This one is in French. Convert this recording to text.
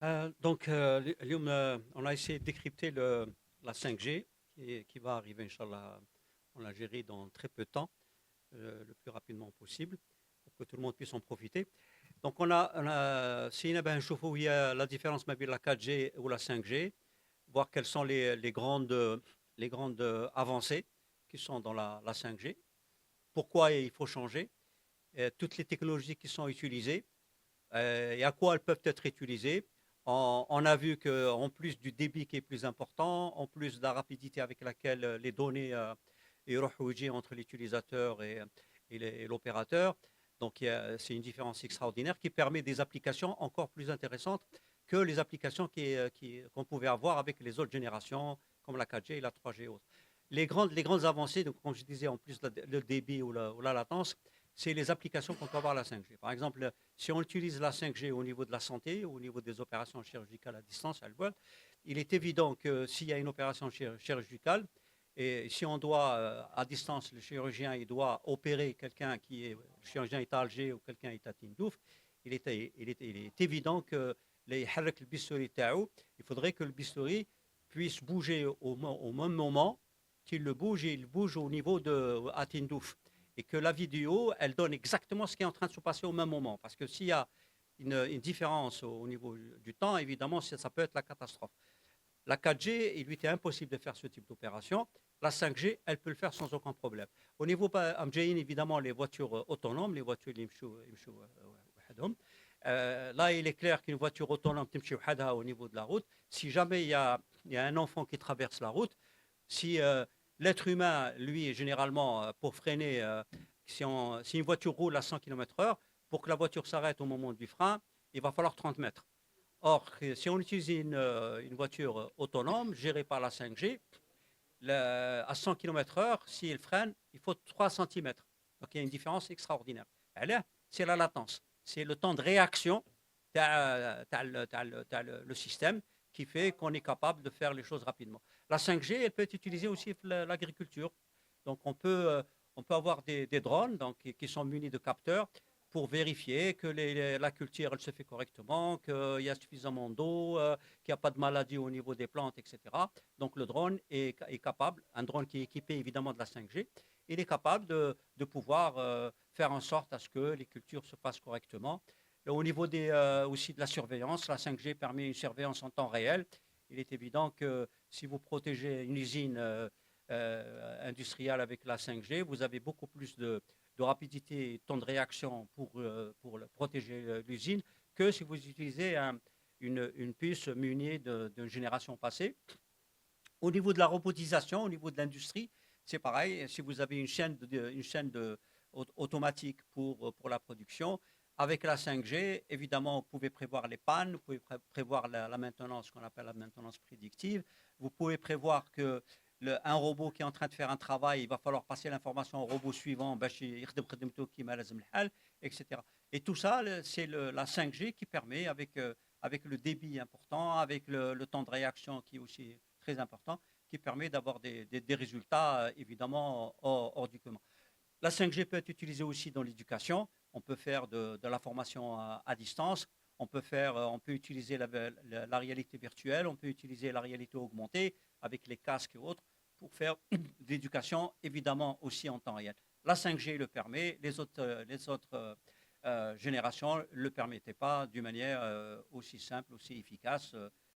اليوم on a essayé de décrypter la 5G qui va arriver, Inch'Allah, en Algérie dans très peu de temps, le plus rapidement possible, pour que tout le monde puisse en profiter. Donc, سينا باه نشوفوا هي la différence ما بين la 4G ou la 5G, voir quelles sont les grandes avancées qui sont dans la 5G, pourquoi il faut changer, toutes les technologies qui sont utilisées, et à quoi elles peuvent être utilisées. On a vu qu'en plus du débit qui est plus important, en plus de la rapidité avec laquelle les données يروحوا entre l'utilisateur et l'opérateur, donc c'est une différence extraordinaire qui permet des applications encore plus intéressantes que les applications qu'on pouvait avoir avec les autres générations, comme la 4G et la 3G et autres. Les grandes avancées, donc, comme je disais, en plus le débit ou la latence, c'est les applications qu'on peut avoir à la 5G. Par exemple, si on utilise la 5G au niveau de la santé, au niveau des opérations chirurgicales à distance, il est évident que s'il y a une opération chirurgicale, et si on doit, à distance, le chirurgien il doit opérer quelqu'un le chirurgien est à Alger ou quelqu'un est à Tindouf, il est évident que il faudrait que le bistouri puisse bouger au même moment qu'il le bouge, et il bouge au niveau de à Tindouf, et que la vidéo, elle donne exactement ce qui est en train de se passer au même moment. Parce que s'il y a une différence au niveau du temps, évidemment, ça peut être la catastrophe. La 4G, il lui était impossible de faire ce type d'opération. La 5G, elle peut le faire sans aucun problème. Au niveau Amjaïn, évidemment, les voitures autonomes, les voitures là, il est clair qu'une voiture autonome au niveau de la route, si jamais il y a un enfant qui traverse la route, si l'être humain, lui, généralement, pour freiner, si une voiture roule à 100 km/h, pour que la voiture s'arrête au moment du frein, il va falloir 30 mètres. Or, si on utilise une voiture autonome gérée par la 5G, à 100 km/h, si elle freine, il faut 3 cm. Donc il y a une différence extraordinaire. C'est la latence, c'est le temps de réaction, le système qui fait qu'on est capable de faire les choses rapidement. La 5G, elle peut être utilisée aussi pour l'agriculture. Donc on peut avoir des drones donc, qui sont munis de capteurs pour vérifier que la culture elle se fait correctement, qu'il y a suffisamment d'eau, qu'il n'y a pas de maladie au niveau des plantes, etc. Donc le drone est capable, un drone qui est équipé évidemment de la 5G, il est capable de pouvoir faire en sorte à ce que les cultures se passent correctement. Et au niveau aussi de la surveillance, la 5G permet une surveillance en temps réel. Il est évident que si vous protégez une usine industrielle avec la 5G, vous avez beaucoup plus de rapidité et de temps de réaction pour protéger l'usine que si vous utilisez une puce munie d'une génération passée. Au niveau de la robotisation, au niveau de l'industrie, c'est pareil. Si vous avez une chaîne automatique pour la production, avec la 5G, évidemment, vous pouvez prévoir les pannes, vous pouvez prévoir la maintenance, ce qu'on appelle la maintenance prédictive. Vous pouvez prévoir que un robot qui est en train de faire un travail, il va falloir passer l'information au robot suivant, etc. Et tout ça, c'est la 5G qui permet, avec le débit important, avec le temps de réaction qui est aussi très important, qui permet d'avoir des résultats évidemment hors du commun. La 5G peut être utilisée aussi dans l'éducation. On peut faire de la formation à distance. On peut utiliser la réalité virtuelle. On peut utiliser la réalité augmentée avec les casques et autres pour faire de l'éducation évidemment aussi en temps réel. La 5G le permet. Les autres générations ne le permettaient pas d'une manière aussi simple, aussi efficace.